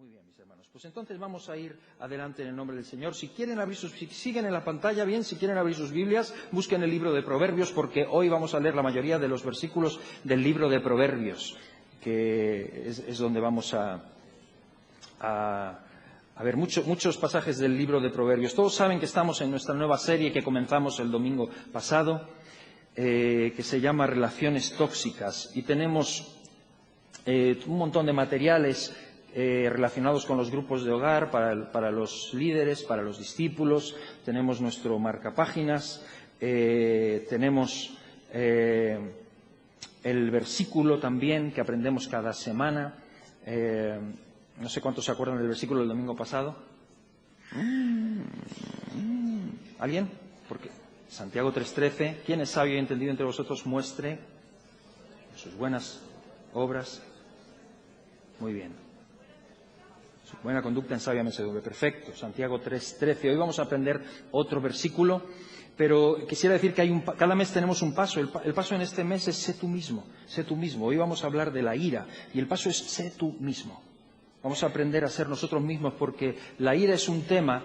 Muy bien, mis hermanos. Pues entonces vamos a ir adelante en el nombre del Señor. Si siguen en la pantalla, bien, si quieren abrir sus Biblias, busquen el libro de Proverbios, porque hoy vamos a leer la mayoría de los versículos del libro de Proverbios, que es donde vamos a ver muchos pasajes del libro de Proverbios. Todos saben que estamos en nuestra nueva serie que comenzamos el domingo pasado, que se llama Relaciones Tóxicas, y tenemos un montón de materiales relacionados con los grupos de hogar, para los líderes, para los discípulos. Tenemos nuestro marcapáginas, tenemos el versículo también que aprendemos cada semana. No sé cuántos se acuerdan del versículo del domingo pasado. ¿Alguien? Porque Santiago 3:13, ¿quién es sabio y entendido entre vosotros? Muestre sus buenas obras. Muy bien. Su buena conducta en sabia mansedumbre. Perfecto. Santiago 3:13. Hoy vamos a aprender otro versículo, pero quisiera decir que cada mes tenemos un paso. El paso en este mes es sé tú mismo. Sé tú mismo. Hoy vamos a hablar de la ira y el paso es sé tú mismo. Vamos a aprender a ser nosotros mismos, porque la ira es un tema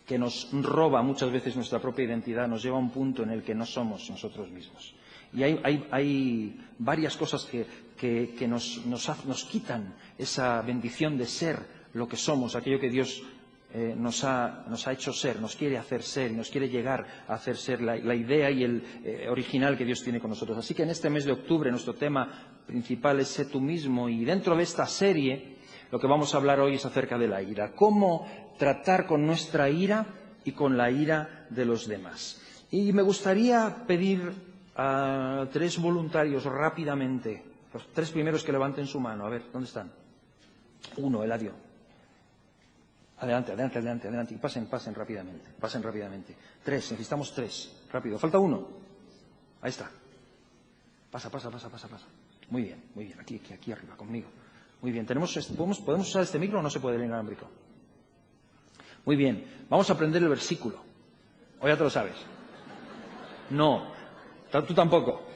que nos roba muchas veces nuestra propia identidad, nos lleva a un punto en el que no somos nosotros mismos. Y hay varias cosas que nos quitan esa bendición de ser lo que somos, aquello que Dios nos ha hecho ser, nos quiere hacer ser y nos quiere llegar a hacer ser, la idea y el original que Dios tiene con nosotros. Así que en este mes de octubre nuestro tema principal es sé tú mismo, y dentro de esta serie lo que vamos a hablar hoy es acerca de la ira, cómo tratar con nuestra ira y con la ira de los demás. Y me gustaría pedir a 3 voluntarios rápidamente, los 3 primeros que levanten su mano. A ver, ¿dónde están? 1, Eladio. Adelante. Y pasen rápidamente. 3, necesitamos 3. Rápido. Falta 1. Ahí está. Pasa. Muy bien. Aquí arriba, conmigo. Muy bien. ¿Podemos usar este micro o no se puede el inalámbrico? Muy bien. Vamos a aprender el versículo. ¿O ya te lo sabes? No. ¿Tú tampoco?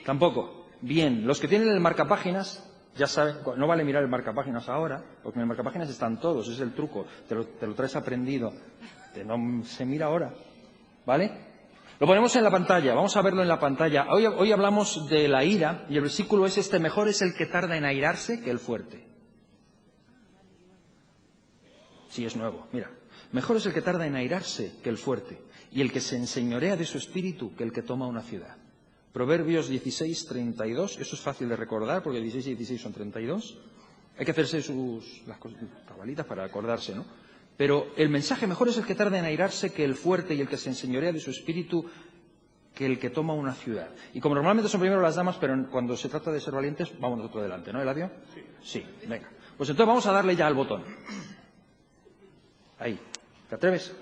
Tampoco. Bien. Los que tienen el marcapáginas ya saben, no vale mirar el marcapáginas ahora, porque en el marcapáginas están todos, es el truco. Te lo traes aprendido. No se mira ahora. ¿Vale? Lo ponemos en la pantalla, vamos a verlo en la pantalla. Hoy hablamos de la ira y el versículo es este: mejor es el que tarda en airarse que el fuerte. Sí, es nuevo, mira. Mejor es el que tarda en airarse que el fuerte, y el que se enseñorea de su espíritu que el que toma una ciudad. Proverbios 16:32, eso es fácil de recordar porque 16 y 16 son 32. Hay que hacerse las cabalitas para acordarse, ¿no? Pero el mensaje: mejor es el que tarda en airarse que el fuerte, y el que se enseñorea de su espíritu que el que toma una ciudad. Y como normalmente son primero las damas, pero cuando se trata de ser valientes, vamos nosotros adelante, ¿no, Eladio? Sí, venga. Pues entonces vamos a darle ya al botón. Ahí. ¿Te atreves?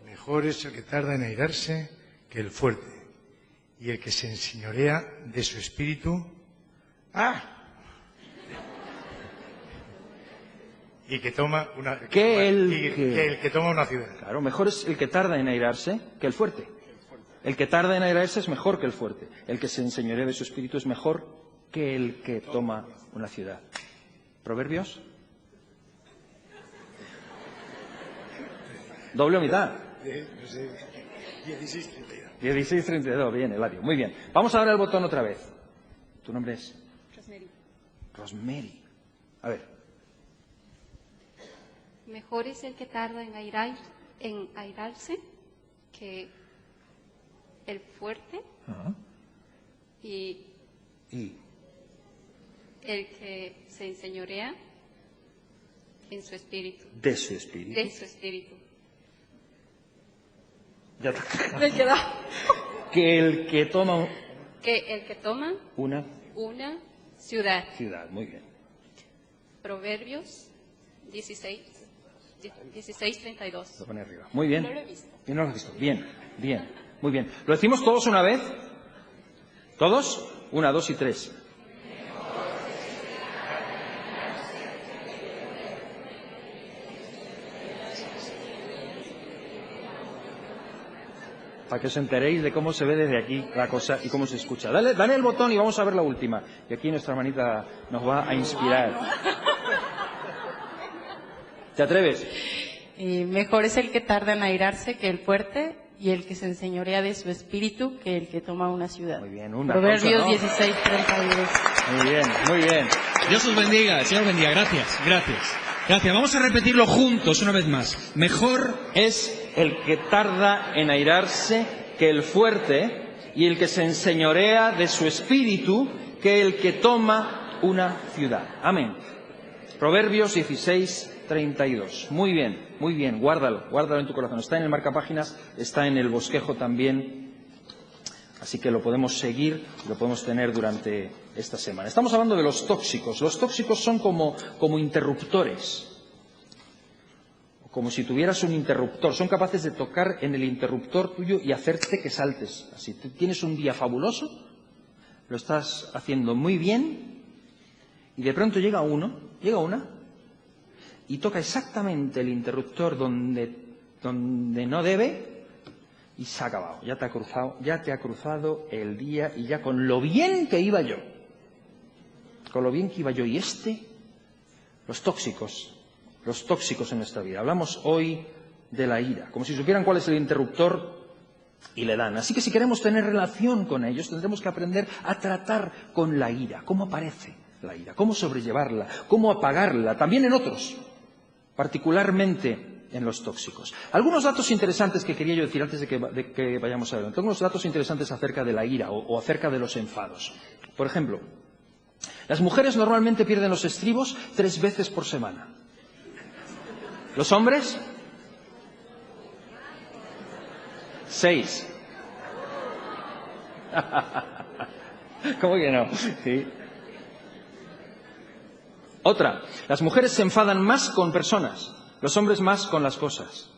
Mejor es el que tarda en airarse que el fuerte, y el que se enseñorea de su espíritu. Y que toma una que toma una ciudad. Claro, mejor es el que tarda en airarse que el fuerte. El que tarda en airarse es mejor que el fuerte. El que se enseñorea de su espíritu es mejor que el que toma una ciudad. ¿Proverbios? ¿Doble o mitad? 16:32. 16:32, bien, Eladio. Muy bien. Vamos a dar el botón otra vez. ¿Tu nombre es? Rosemary. A ver. Mejor es el que tarda en airarse que el fuerte. Y el que se enseñorea en su espíritu. De su espíritu. De su espíritu. Ya está. Me he quedado. Que el que toma una ciudad. Muy bien. Proverbios 16:32. Lo pone arriba. Muy bien. No lo he visto. Y no lo has visto. Bien. Muy bien. ¿Lo decimos todos una vez? ¿Todos? 1, 2 y 3. Para que os enteréis de cómo se ve desde aquí la cosa y cómo se escucha. Dale el botón y vamos a ver la última. Y aquí nuestra hermanita nos va a inspirar. ¿Te atreves? Mejor es el que tarda en airarse que el fuerte, y el que se enseñorea de su espíritu que el que toma una ciudad. Muy bien, un Proverbios aplauso, ¿no? 16:32. Muy bien, muy bien. Dios os bendiga, el Señor bendiga. Gracias, gracias. Gracias. Vamos a repetirlo juntos una vez más. Mejor Es el que tarda en airarse que el fuerte, y el que se enseñorea de su espíritu que el que toma una ciudad. Amén. Proverbios 16:32. Muy bien, guárdalo en tu corazón. Está en el marcapáginas, está en el bosquejo también, así que lo podemos seguir, lo podemos tener durante esta semana. Estamos hablando de los tóxicos. Los tóxicos son como interruptores, como si tuvieras un interruptor. Son capaces de tocar en el interruptor tuyo y hacerte que saltes. Así, tú tienes un día fabuloso, lo estás haciendo muy bien, y de pronto llega una, y toca exactamente el interruptor donde no debe, y se ha acabado. Ya te ha cruzado el día, y ya con lo bien que iba yo. Y los tóxicos en nuestra vida. Hablamos hoy de la ira, como si supieran cuál es el interruptor y le dan. Así que si queremos tener relación con ellos, tendremos que aprender a tratar con la ira. ¿Cómo aparece la ira? ¿Cómo sobrellevarla? ¿Cómo apagarla? También en otros, particularmente en los tóxicos. Algunos datos interesantes que quería yo decir antes de que vayamos adelante. Algunos datos interesantes acerca de la ira o acerca de los enfados. Por ejemplo, las mujeres normalmente pierden los estribos 3 veces por semana. ¿Los hombres? 6. ¿Cómo que no? Sí. Otra, las mujeres se enfadan más con personas, los hombres más con las cosas.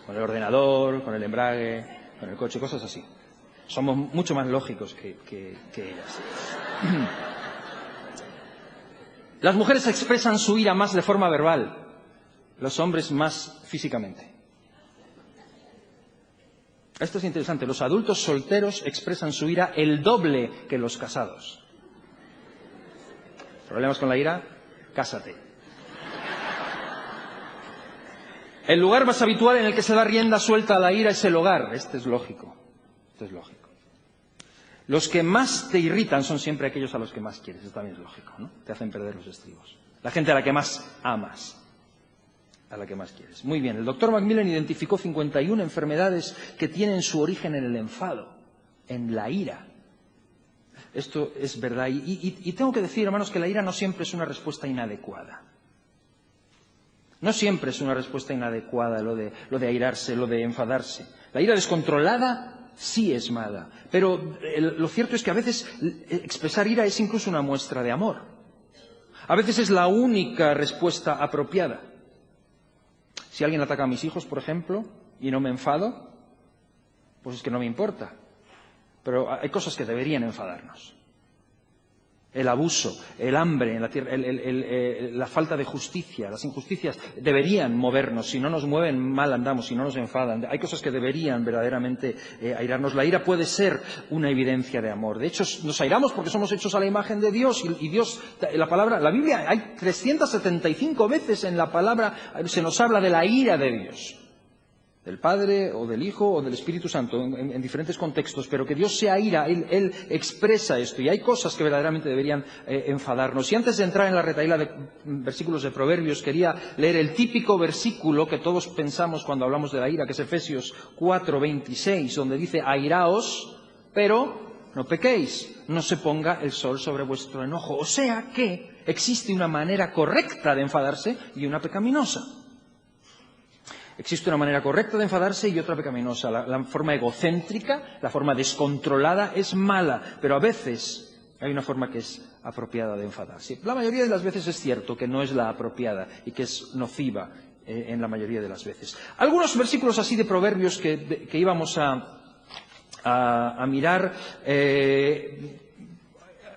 Con el ordenador, con el embrague, con el coche, cosas así. Somos mucho más lógicos que ellas. Las mujeres expresan su ira más de forma verbal, los hombres más físicamente. Esto es interesante. Los adultos solteros expresan su ira el doble que los casados. ¿Problemas con la ira? Cásate. El lugar más habitual en el que se da rienda suelta a la ira es el hogar. Esto es lógico. Los que más te irritan son siempre aquellos a los que más quieres. Esto también es lógico, ¿no? Te hacen perder los estribos. La gente a la que más amas. A la que más quieres. Muy bien, el doctor Macmillan identificó 51 enfermedades que tienen su origen en el enfado, en la ira. Esto es verdad. Y tengo que decir, hermanos, que la ira no siempre es una respuesta inadecuada. No siempre es una respuesta inadecuada lo de airarse, lo de enfadarse. La ira descontrolada sí es mala. Pero lo cierto es que a veces expresar ira es incluso una muestra de amor. A veces es la única respuesta apropiada. Si alguien ataca a mis hijos, por ejemplo, y no me enfado, pues es que no me importa. Pero hay cosas que deberían enfadarnos. El abuso, el hambre en la tierra, la falta de justicia, las injusticias deberían movernos. Si no nos mueven, mal andamos, si no nos enfadan. Hay cosas que deberían verdaderamente airarnos. La ira puede ser una evidencia de amor. De hecho, nos airamos porque somos hechos a la imagen de Dios. Y Dios, la Biblia, hay 375 veces en la palabra, se nos habla de la ira de Dios. Del Padre, o del Hijo, o del Espíritu Santo, en diferentes contextos, pero que Dios sea ira, Él expresa esto, y hay cosas que verdaderamente deberían enfadarnos. Y antes de entrar en la retahíla de versículos de Proverbios, quería leer el típico versículo que todos pensamos cuando hablamos de la ira, que es Efesios 4:26, donde dice: airaos, pero no pequéis, no se ponga el sol sobre vuestro enojo. O sea que existe una manera correcta de enfadarse y una pecaminosa. Existe una manera correcta de enfadarse y otra pecaminosa. La forma egocéntrica, la forma descontrolada es mala, pero a veces hay una forma que es apropiada de enfadarse. La mayoría de las veces es cierto que no es la apropiada y que es nociva en la mayoría de las veces. Algunos versículos así de Proverbios que íbamos a mirar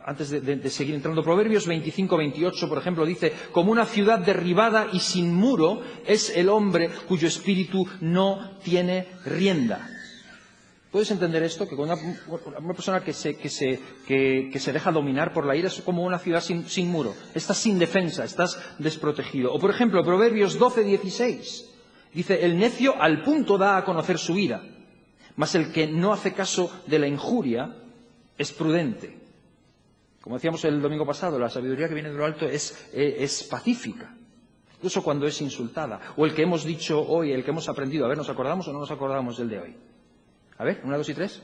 antes de seguir entrando. Proverbios 25-28, por ejemplo, dice: como una ciudad derribada y sin muro es el hombre cuyo espíritu no tiene rienda. ¿Puedes entender esto? Que una persona que se deja dominar por la ira es como una ciudad sin muro. Estás sin defensa, estás desprotegido. O, por ejemplo, Proverbios 12:16. Dice, el necio al punto da a conocer su ira, mas el que no hace caso de la injuria es prudente. Como decíamos el domingo pasado, la sabiduría que viene de lo alto es pacífica, incluso cuando es insultada. O el que hemos dicho hoy, el que hemos aprendido. A ver, ¿nos acordamos o no nos acordamos del de hoy? A ver, 1, 2 y 3.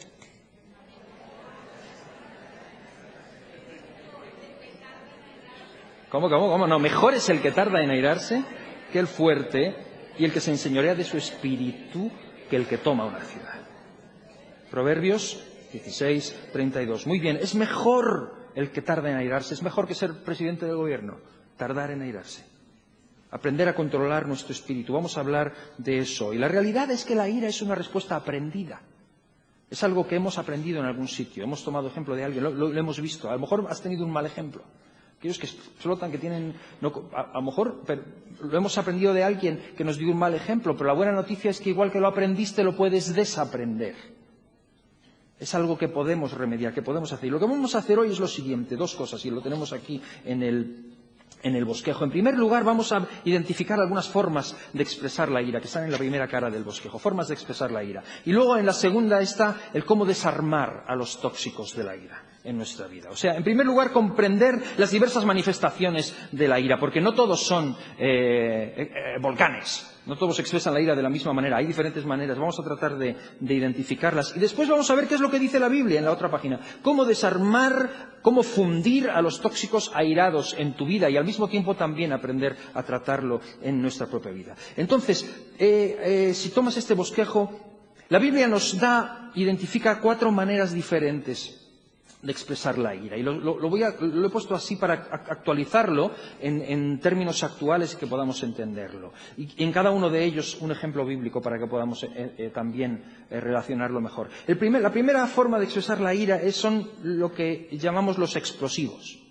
¿Cómo? No, mejor es el que tarda en airarse que el fuerte, y el que se enseñorea de su espíritu que el que toma una ciudad. Proverbios 16:32. Muy bien, es mejor el que tarda en airarse, es mejor que ser presidente del gobierno, tardar en airarse. Aprender a controlar nuestro espíritu. Vamos a hablar de eso. Y la realidad es que la ira es una respuesta aprendida. Es algo que hemos aprendido en algún sitio. Hemos tomado ejemplo de alguien, lo hemos visto. A lo mejor has tenido un mal ejemplo. Aquellos que explotan, que tienen... a lo mejor lo hemos aprendido de alguien que nos dio un mal ejemplo, pero la buena noticia es que igual que lo aprendiste, lo puedes desaprender. Es algo que podemos remediar, que podemos hacer. Y lo que vamos a hacer hoy es lo siguiente, 2 cosas, y lo tenemos aquí en el bosquejo. En primer lugar, vamos a identificar algunas formas de expresar la ira, que están en la primera cara del bosquejo, formas de expresar la ira. Y luego en la segunda está el cómo desarmar a los tóxicos de la ira en nuestra vida. O sea, en primer lugar, comprender las diversas manifestaciones de la ira, porque no todos son volcanes. No todos expresan la ira de la misma manera, hay diferentes maneras. Vamos a tratar de identificarlas. Y después vamos a ver qué es lo que dice la Biblia en la otra página. Cómo desarmar, cómo fundir a los tóxicos airados en tu vida y al mismo tiempo también aprender a tratarlo en nuestra propia vida. Entonces, si tomas este bosquejo, la Biblia nos identifica 4 maneras diferentes de expresar la ira. Y lo he puesto así para actualizarlo en términos actuales y que podamos entenderlo. Y en cada uno de ellos un ejemplo bíblico para que podamos también relacionarlo mejor. La primera forma de expresar la ira son lo que llamamos los explosivos,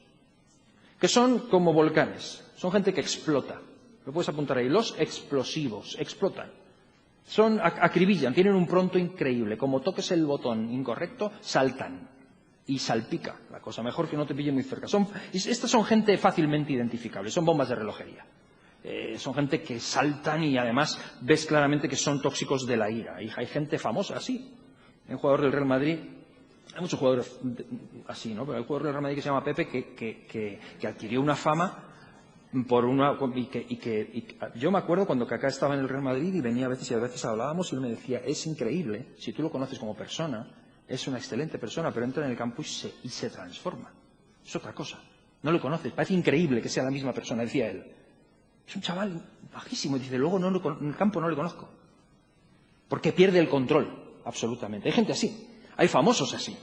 que son como volcanes. Son gente que explota. Lo puedes apuntar ahí. Los explosivos explotan. Acribillan, tienen un pronto increíble. Como toques el botón incorrecto, saltan. Y salpica la cosa, mejor que no te pille muy cerca. Estas son gente fácilmente identificable, son bombas de relojería. Son gente que saltan y además ves claramente que son tóxicos de la ira. Y hay gente famosa así. Hay un jugador del Real Madrid, hay muchos jugadores así, ¿no? Pero hay un jugador del Real Madrid que se llama Pepe que adquirió una fama por yo me acuerdo cuando Kaká estaba en el Real Madrid y venía a veces hablábamos y él me decía, es increíble, si tú lo conoces como persona, es una excelente persona, pero entra en el campo y se transforma. Es otra cosa. No lo conoces. Parece increíble que sea la misma persona, decía él. Es un chaval bajísimo. Dice, luego en el campo no le conozco. Porque pierde el control, absolutamente. Hay gente así. Hay famosos así.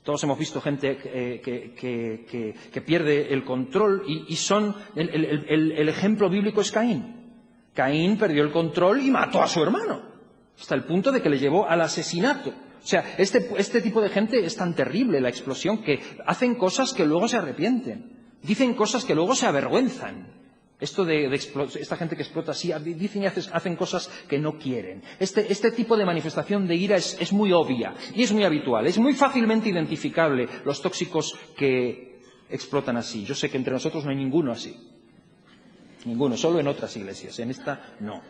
Todos hemos visto gente que pierde el control y son... El ejemplo bíblico es Caín. Caín perdió el control y mató a su hermano. Hasta el punto de que le llevó al asesinato. O sea, este tipo de gente es tan terrible, la explosión, que hacen cosas que luego se arrepienten. Dicen cosas que luego se avergüenzan. Esta gente que explota así, dicen y hacen cosas que no quieren. Este tipo de manifestación de ira es muy obvia y es muy habitual. Es muy fácilmente identificable los tóxicos que explotan así. Yo sé que entre nosotros no hay ninguno así. Ninguno, solo en otras iglesias. En esta, no.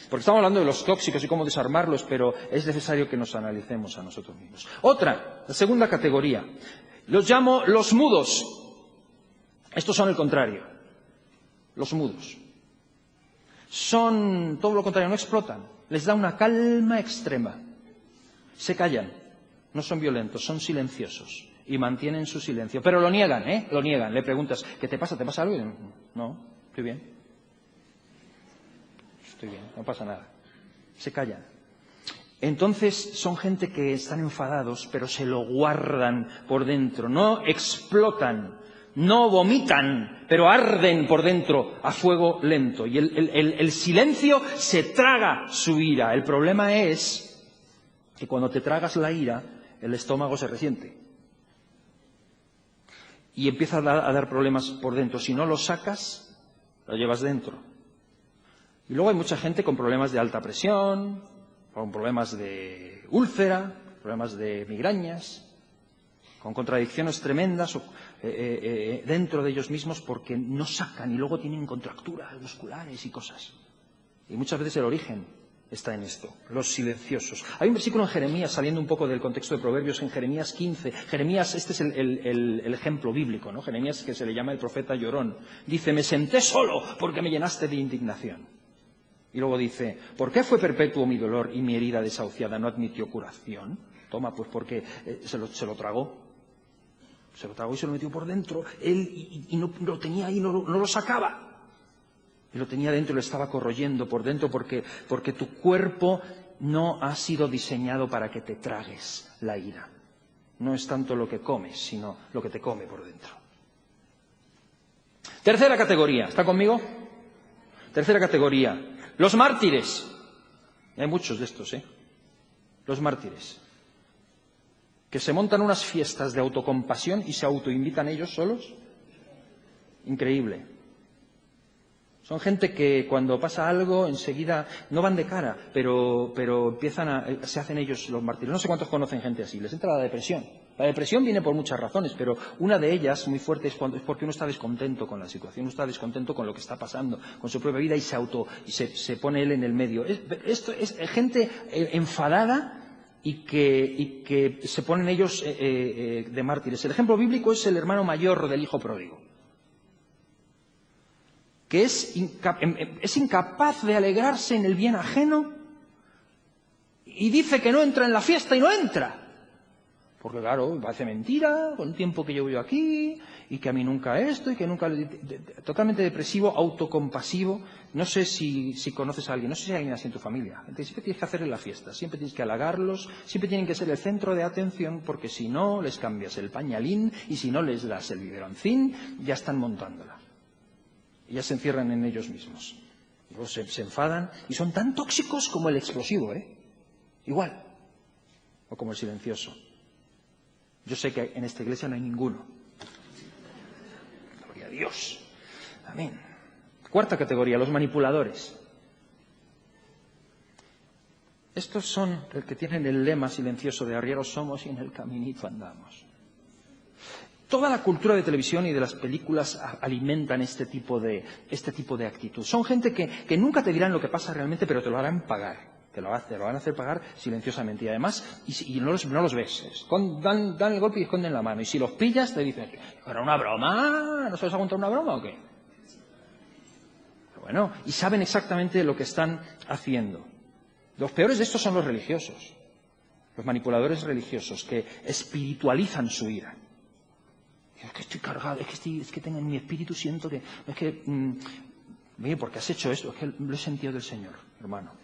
Porque estamos hablando de los tóxicos y cómo desarmarlos, pero es necesario que nos analicemos a nosotros mismos. Otra, la segunda categoría, los llamo los mudos. Estos son el contrario, los mudos. Son todo lo contrario, no explotan, les da una calma extrema. Se callan, no son violentos, son silenciosos y mantienen su silencio. Pero lo niegan, lo niegan. Le preguntas, ¿qué te pasa? ¿Te pasa algo? No, estoy bien. Estoy bien, no pasa nada. Se callan. Entonces son gente que están enfadados, pero se lo guardan por dentro. No explotan, no vomitan, pero arden por dentro a fuego lento. Y el silencio se traga su ira. El problema es que cuando te tragas la ira, el estómago se resiente. Y empieza a dar problemas por dentro. Si no lo sacas, lo llevas dentro. Y luego hay mucha gente con problemas de alta presión, con problemas de úlcera, problemas de migrañas, con contradicciones tremendas dentro de ellos mismos porque no sacan y luego tienen contracturas musculares y cosas. Y muchas veces el origen está en esto, los silenciosos. Hay un versículo en Jeremías, saliendo un poco del contexto de Proverbios, en Jeremías 15. Jeremías, este es el ejemplo bíblico, ¿no? Jeremías, que se le llama el profeta llorón. Dice, me senté solo porque me llenaste de indignación. Y luego dice, ¿por qué fue perpetuo mi dolor y mi herida desahuciada no admitió curación? Toma, pues porque se lo tragó. Se lo tragó y se lo metió por dentro. Él y no lo tenía ahí, no lo sacaba. Y lo tenía dentro y lo estaba corroyendo por dentro porque tu cuerpo no ha sido diseñado para que te tragues la ira. No es tanto lo que comes, sino lo que te come por dentro. Tercera categoría. ¿Está conmigo? Tercera categoría. Los mártires. Hay muchos de estos, ¿eh? Los mártires. Que se montan unas fiestas de autocompasión y se autoinvitan ellos solos. Increíble. Son gente que cuando pasa algo enseguida no van de cara, pero se hacen ellos los mártires. No sé cuántos conocen gente así. Les entra la depresión. La depresión viene por muchas razones, pero una de ellas, muy fuerte, es porque uno está descontento con la situación, uno está descontento con lo que está pasando, con su propia vida y se pone él en el medio. Esto es gente enfadada y que se ponen ellos de mártires. El ejemplo bíblico es el hermano mayor del hijo pródigo, que es incapaz de alegrarse en el bien ajeno y dice que no entra en la fiesta y no entra. Porque claro, parece mentira, con el tiempo que llevo yo aquí, y que a mí nunca esto, y que nunca... Totalmente depresivo, autocompasivo. No sé si conoces a alguien, no sé si hay alguien así en tu familia. Siempre tienes que hacerle la fiesta, siempre tienes que halagarlos, siempre tienen que ser el centro de atención, porque si no les cambias el pañalín, y si no les das el biberoncín, ya están montándola. Y ya se encierran en ellos mismos. Y luego se enfadan, y son tan tóxicos como el explosivo, ¿eh? Igual. O como el silencioso. Yo sé que en esta iglesia no hay ninguno. Gloria a Dios. Amén. Cuarta categoría, los manipuladores. Estos son los que tienen el lema silencioso de arrieros somos y en el caminito andamos. Toda la cultura de televisión y de las películas alimentan este tipo de actitud. Son gente que nunca te dirán lo que pasa realmente, pero te lo harán pagar. Te lo van a hacer pagar silenciosamente. Y además, y no los ves. Dan el golpe y esconden la mano. Y si los pillas, te dicen, ¿era una broma? ¿No sabes aguantar una broma o qué? Pero bueno, y saben exactamente lo que están haciendo. Los peores de estos son los religiosos. Los manipuladores religiosos que espiritualizan su ira. Es que estoy cargado, es que tengo en mi espíritu, siento que... Oye, ¿por qué has hecho esto? Es que lo he sentido del Señor, hermano.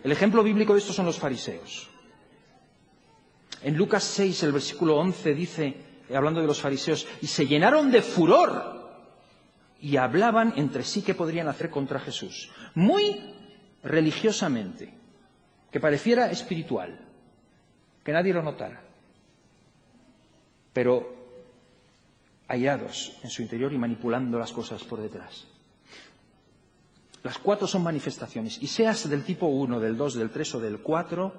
El ejemplo bíblico de esto son los fariseos. En Lucas 6, el versículo 11 dice, hablando de los fariseos, y se llenaron de furor y hablaban entre sí qué podrían hacer contra Jesús. Muy religiosamente, que pareciera espiritual, que nadie lo notara, pero airados en su interior y manipulando las cosas por detrás. Las 4 son manifestaciones. Y seas del tipo 1, del 2, del 3 o del 4,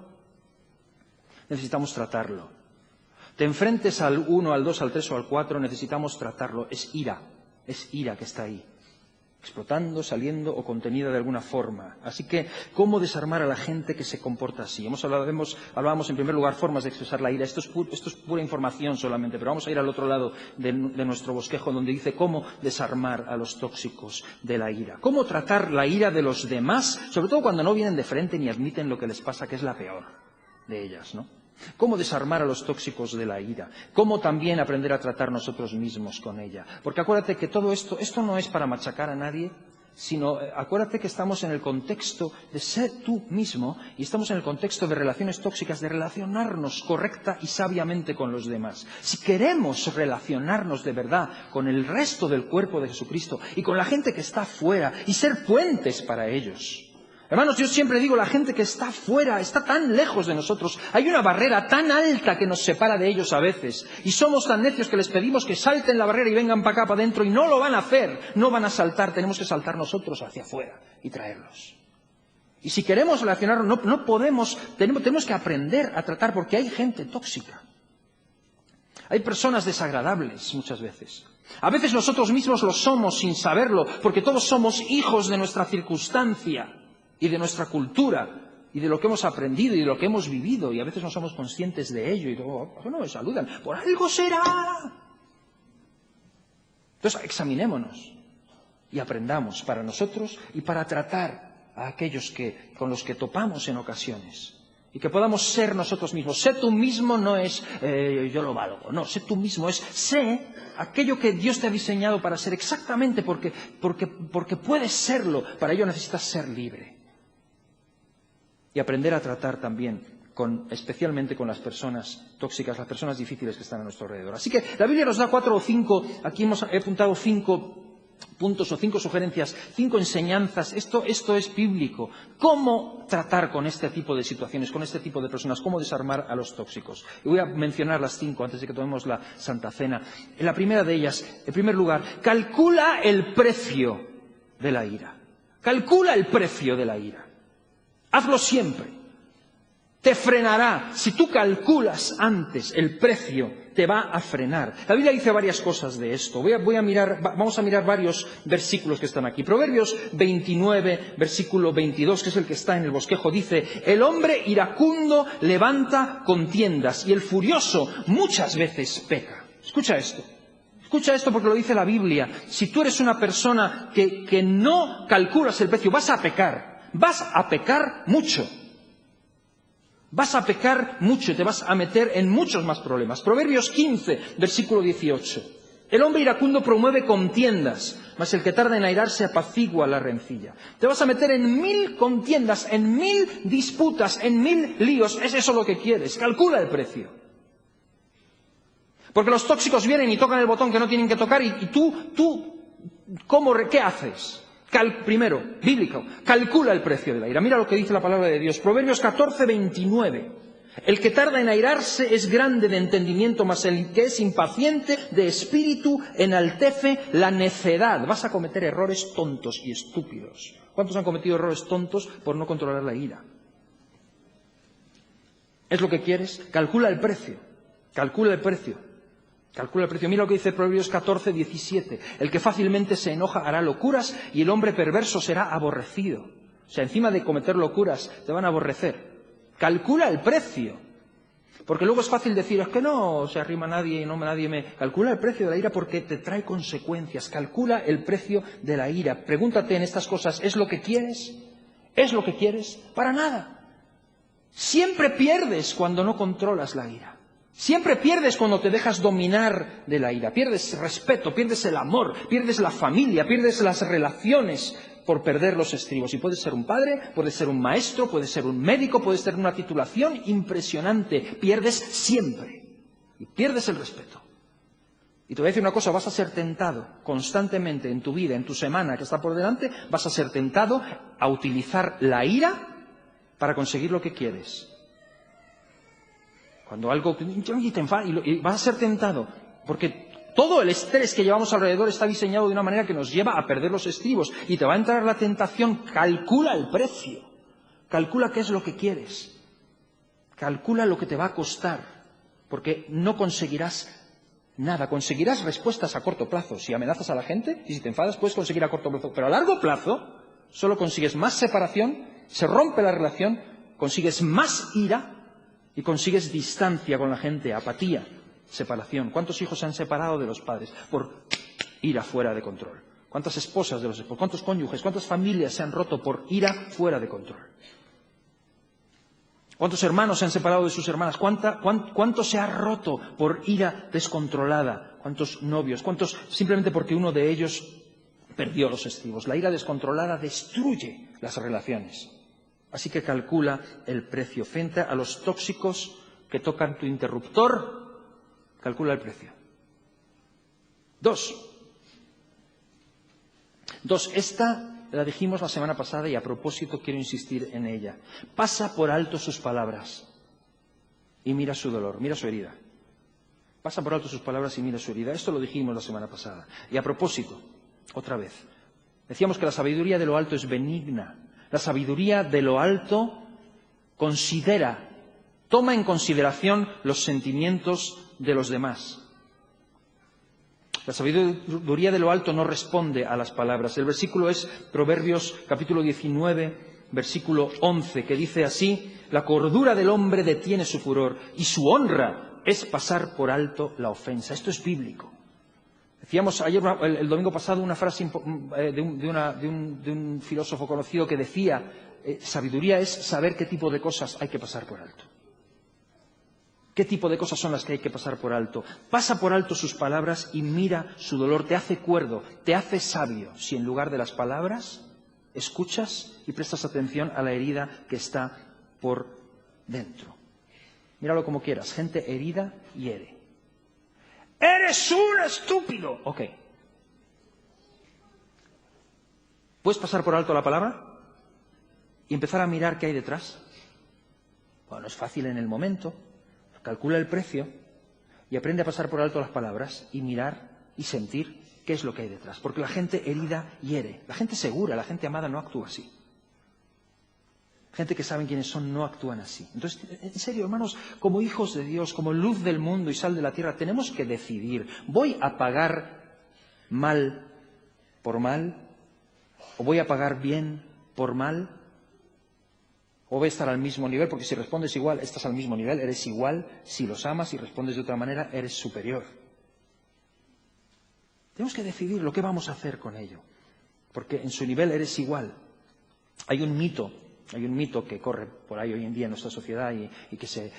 necesitamos tratarlo. Te enfrentes al 1, al 2, al 3 o al 4, necesitamos tratarlo. Es ira que está ahí, explotando, saliendo o contenida de alguna forma. Así que, ¿cómo desarmar a la gente que se comporta así? Hablábamos en primer lugar formas de expresar la ira. Esto es pura información solamente, pero vamos a ir al otro lado de nuestro bosquejo donde dice cómo desarmar a los tóxicos de la ira. Cómo tratar la ira de los demás, sobre todo cuando no vienen de frente ni admiten lo que les pasa, que es la peor de ellas, ¿no? Cómo desarmar a los tóxicos de la ira. Cómo también aprender a tratar nosotros mismos con ella. Porque acuérdate que todo esto no es para machacar a nadie, sino acuérdate que estamos en el contexto de ser tú mismo y estamos en el contexto de relaciones tóxicas, de relacionarnos correcta y sabiamente con los demás. Si queremos relacionarnos de verdad con el resto del cuerpo de Jesucristo y con la gente que está fuera y ser puentes para ellos. Hermanos, yo siempre digo, la gente que está fuera, está tan lejos de nosotros, hay una barrera tan alta que nos separa de ellos a veces, y somos tan necios que les pedimos que salten la barrera y vengan para acá, para adentro, y no lo van a hacer, no van a saltar, tenemos que saltar nosotros hacia afuera y traerlos. Y si queremos relacionarnos, no podemos, tenemos que aprender a tratar, porque hay gente tóxica. Hay personas desagradables muchas veces. A veces nosotros mismos lo somos sin saberlo, porque todos somos hijos de nuestra circunstancia y de nuestra cultura y de lo que hemos aprendido y de lo que hemos vivido, y a veces no somos conscientes de ello y luego, no me saludan, por algo será. Entonces, examinémonos y aprendamos para nosotros y para tratar a aquellos con los que topamos en ocasiones. Y que podamos ser nosotros mismos. Sé tú mismo no es yo lo valgo. No, sé tú mismo es sé aquello que Dios te ha diseñado para ser exactamente porque puedes serlo. Para ello necesitas ser libre. Y aprender a tratar también especialmente con las personas tóxicas, las personas difíciles que están a nuestro alrededor. Así que la Biblia nos da 4 o 5, aquí he apuntado 5 puntos o 5 sugerencias, 5 enseñanzas. Esto es bíblico. ¿Cómo tratar con este tipo de situaciones, con este tipo de personas? ¿Cómo desarmar a los tóxicos? Y voy a mencionar las 5 antes de que tomemos la Santa Cena. En la primera de ellas, en primer lugar, calcula el precio de la ira. Calcula el precio de la ira. Hazlo siempre. Te frenará. Si tú calculas antes el precio, te va a frenar. La Biblia dice varias cosas de esto. Vamos a mirar varios versículos que están aquí. Proverbios 29, versículo 22, que es el que está en el bosquejo, dice: el hombre iracundo levanta contiendas y el furioso muchas veces peca. Escucha esto. Escucha esto porque lo dice la Biblia. Si tú eres una persona que no calculas el precio, vas a pecar. Vas a pecar mucho. Vas a pecar mucho y te vas a meter en muchos más problemas. Proverbios 15, versículo 18. El hombre iracundo promueve contiendas, mas el que tarda en airarse apacigua la rencilla. Te vas a meter en 1000 contiendas, en 1000 disputas, en 1000 líos. ¿Es eso lo que quieres? Calcula el precio. Porque los tóxicos vienen y tocan el botón que no tienen que tocar y tú, ¿qué haces? Primero, bíblico, calcula el precio de la ira. Mira lo que dice la palabra de Dios. Proverbios 14, 29. El que tarda en airarse es grande de entendimiento, mas el que es impaciente de espíritu enaltece la necedad. Vas a cometer errores tontos y estúpidos. ¿Cuántos han cometido errores tontos por no controlar la ira? ¿Es lo que quieres? Calcula el precio. Calcula el precio. Calcula el precio. Mira lo que dice Proverbios 14, 17. El que fácilmente se enoja hará locuras y el hombre perverso será aborrecido. O sea, encima de cometer locuras, te van a aborrecer. Calcula el precio. Porque luego es fácil decir, es que no se arrima nadie y nadie me... Calcula el precio de la ira porque te trae consecuencias. Calcula el precio de la ira. Pregúntate en estas cosas, ¿es lo que quieres? ¿Es lo que quieres? Para nada. Siempre pierdes cuando no controlas la ira. Siempre pierdes cuando te dejas dominar de la ira. Pierdes respeto, pierdes el amor, pierdes la familia, pierdes las relaciones por perder los estribos. Y puedes ser un padre, puedes ser un maestro, puedes ser un médico, puedes tener una titulación impresionante. Pierdes siempre. Y pierdes el respeto. Y te voy a decir una cosa, vas a ser tentado constantemente en tu vida, en tu semana que está por delante, vas a ser tentado a utilizar la ira para conseguir lo que quieres. Cuando algo te enfada y vas a ser tentado, porque todo el estrés que llevamos alrededor está diseñado de una manera que nos lleva a perder los estribos y te va a entrar la tentación. Calcula el precio, calcula qué es lo que quieres, calcula lo que te va a costar, porque no conseguirás nada, conseguirás respuestas a corto plazo. Si amenazas a la gente y si te enfadas puedes conseguir a corto plazo, pero a largo plazo solo consigues más separación, se rompe la relación, consigues más ira y consigues distancia con la gente, apatía, separación. ¿Cuántos hijos se han separado de los padres por ira fuera de control? ¿Cuántas esposas de los esposos? ¿Cuántos cónyuges? ¿Cuántas familias se han roto por ira fuera de control? ¿Cuántos hermanos se han separado de sus hermanas? ¿Cuánto se ha roto por ira descontrolada? ¿Cuántos novios? ¿Cuántos simplemente porque uno de ellos perdió los estribos? La ira descontrolada destruye las relaciones. Así que calcula el precio. Frente a los tóxicos que tocan tu interruptor, calcula el precio. Dos, esta la dijimos la semana pasada y a propósito quiero insistir en ella. Pasa por alto sus palabras y mira su dolor, mira su herida. Pasa por alto sus palabras y mira su herida. Esto lo dijimos la semana pasada. Y a propósito, otra vez, decíamos que la sabiduría de lo alto es benigna. La sabiduría de lo alto considera, toma en consideración los sentimientos de los demás. La sabiduría de lo alto no responde a las palabras. El versículo es Proverbios capítulo 19, versículo 11, que dice así: la cordura del hombre detiene su furor y su honra es pasar por alto la ofensa. Esto es bíblico. Decíamos ayer, el domingo pasado, una frase de un filósofo conocido que decía: sabiduría es saber qué tipo de cosas hay que pasar por alto. ¿Qué tipo de cosas son las que hay que pasar por alto? Pasa por alto sus palabras y mira su dolor. Te hace cuerdo, te hace sabio, si en lugar de las palabras escuchas y prestas atención a la herida que está por dentro. Míralo como quieras. Gente herida hiere. ¡Eres un estúpido! Ok. ¿Puedes pasar por alto la palabra y empezar a mirar qué hay detrás? Bueno, es fácil en el momento. Calcula el precio y aprende a pasar por alto las palabras y mirar y sentir qué es lo que hay detrás. Porque la gente herida hiere. La gente segura, la gente amada no actúa así. Gente que saben quiénes son no actúan así. Entonces, en serio, hermanos, como hijos de Dios, como luz del mundo y sal de la tierra, tenemos que decidir: ¿voy a pagar mal por mal? ¿O voy a pagar bien por mal? ¿O voy a estar al mismo nivel? Porque si respondes igual, estás al mismo nivel, eres igual. Si los amas y respondes de otra manera, eres superior. Tenemos que decidir lo que vamos a hacer con ello. Porque en su nivel eres igual. Hay un mito que corre por ahí hoy en día en nuestra sociedad y que se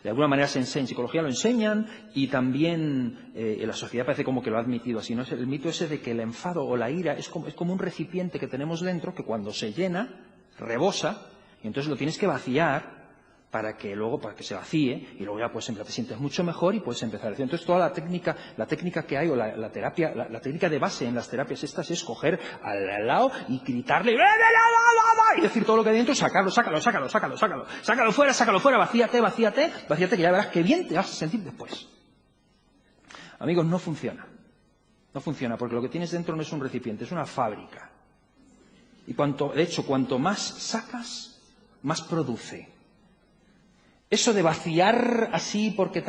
de alguna manera se enseña. En psicología lo enseñan y también en la sociedad parece como que lo ha admitido así, ¿no? Es el mito ese de que el enfado o la ira es como un recipiente que tenemos dentro que cuando se llena, rebosa, y entonces lo tienes que vaciar para que se vacíe, y luego ya pues te sientes mucho mejor y puedes empezar a decir. Entonces toda la técnica que hay, o la terapia, la técnica de base en las terapias estas es coger al lado y gritarle y decir todo lo que hay dentro, sácalo fuera, vacíate, que ya verás qué bien te vas a sentir después. Amigos, no funciona. No funciona, porque lo que tienes dentro no es un recipiente, es una fábrica. Y de hecho, cuanto más sacas, más produce. Eso de vaciar así porque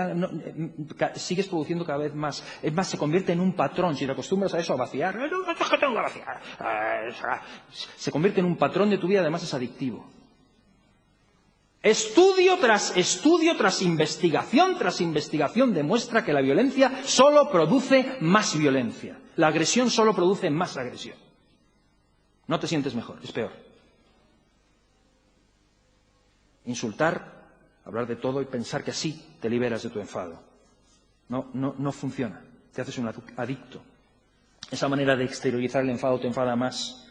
sigues produciendo cada vez más. Es más, se convierte en un patrón. Si te acostumbras a eso, a vaciar, tengo que vaciar. Se convierte en un patrón de tu vida, además es adictivo. Estudio tras investigación demuestra que la violencia solo produce más violencia. La agresión solo produce más agresión. No te sientes mejor, es peor. Insultar, hablar de todo y pensar que así te liberas de tu enfado. No funciona. Te haces un adicto. Esa manera de exteriorizar el enfado te enfada más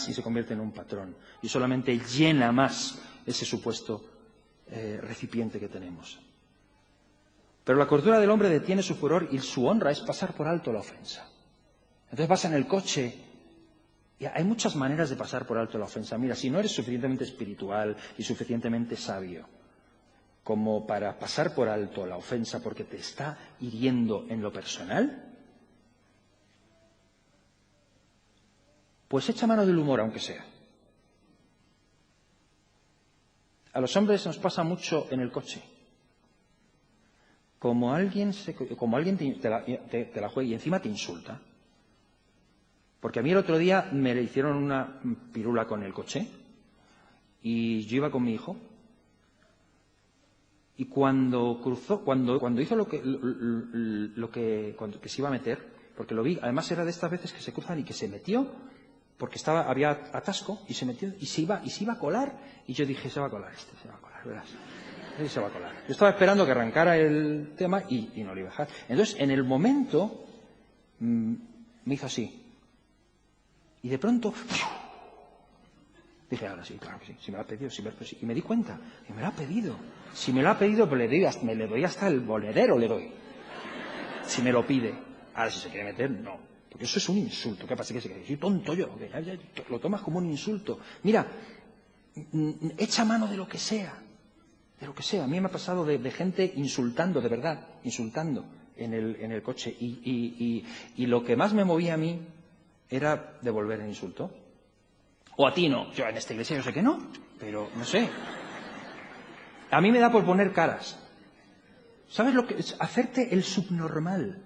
y se convierte en un patrón. Y solamente llena más ese supuesto recipiente que tenemos. Pero la cordura del hombre detiene su furor y su honra es pasar por alto la ofensa. Entonces vas en el coche. Y hay muchas maneras de pasar por alto la ofensa. Mira, si no eres suficientemente espiritual y suficientemente sabio como para pasar por alto la ofensa porque te está hiriendo en lo personal, pues echa mano del humor, aunque sea. A los hombres nos pasa mucho en el coche. Como alguien te la juega y encima te insulta. Porque a mí el otro día me le hicieron una pirula con el coche y yo iba con mi hijo y cuando hizo lo que se iba a meter, porque lo vi, además era de estas veces que se cruzan y que se metió porque había atasco y se metió y se iba a colar y yo dije, se va a colar, verás. Se va a colar. Yo estaba esperando que arrancara el tema y no le iba a dejar. Entonces, en el momento me hizo así. Y de pronto, dije, ahora sí, claro que sí, si me lo ha pedido, sí. Y me di cuenta, que me lo ha pedido. Si me lo ha pedido, pues le doy hasta el monedero, le doy. Si me lo pide. Ahora, si se quiere meter, no. Porque eso es un insulto. ¿Qué pasa? Que soy tonto yo. Lo tomas como un insulto. Mira, echa mano de lo que sea. De lo que sea. A mí me ha pasado de gente insultando, de verdad, insultando en el coche. Y lo que más me movía a mí era devolver el insulto. O a ti no. Yo en esta iglesia yo sé que no, pero no sé. A mí me da por poner caras. ¿Sabes lo que es? Hacerte el subnormal.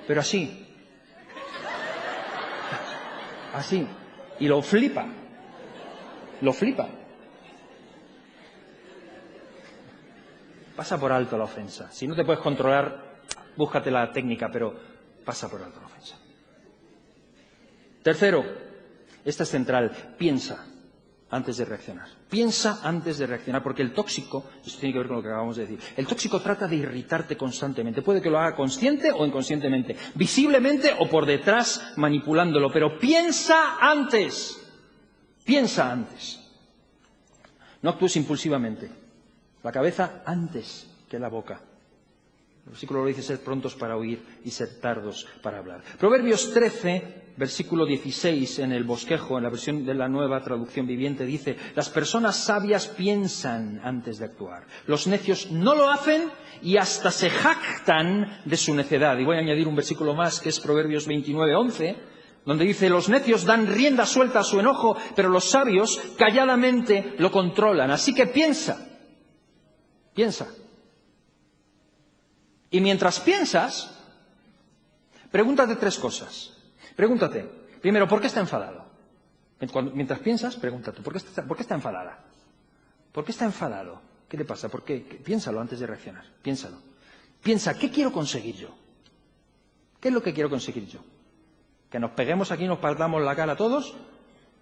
Pero así. Así. Y lo flipa. Lo flipa. Pasa por alto la ofensa. Si no te puedes controlar, búscate la técnica, pero pasa por alto la ofensa. Tercero, esta es central, piensa antes de reaccionar. Piensa antes de reaccionar, porque el tóxico, esto tiene que ver con lo que acabamos de decir, el tóxico trata de irritarte constantemente. Puede que lo haga consciente o inconscientemente, visiblemente o por detrás manipulándolo, pero piensa antes. Piensa antes. No actúes impulsivamente. La cabeza antes que la boca. El versículo lo dice, ser prontos para oír y ser tardos para hablar. Proverbios 13, versículo 16, en el bosquejo, en la versión de la Nueva Traducción Viviente, dice, las personas sabias piensan antes de actuar. Los necios no lo hacen y hasta se jactan de su necedad. Y voy a añadir un versículo más, que es Proverbios 29, 11, donde dice, los necios dan rienda suelta a su enojo, pero los sabios calladamente lo controlan. Así que piensa. Y mientras piensas, pregúntate 3 cosas. Pregúntate, primero, ¿por qué está enfadado? Mientras piensas, pregúntate, ¿por qué está enfadada? ¿Por qué está enfadado? ¿Qué le pasa? ¿Por qué? Piénsalo antes de reaccionar. Piénsalo. Piensa, ¿qué quiero conseguir yo? ¿Qué es lo que quiero conseguir yo? ¿Que nos peguemos aquí y nos partamos la cara todos?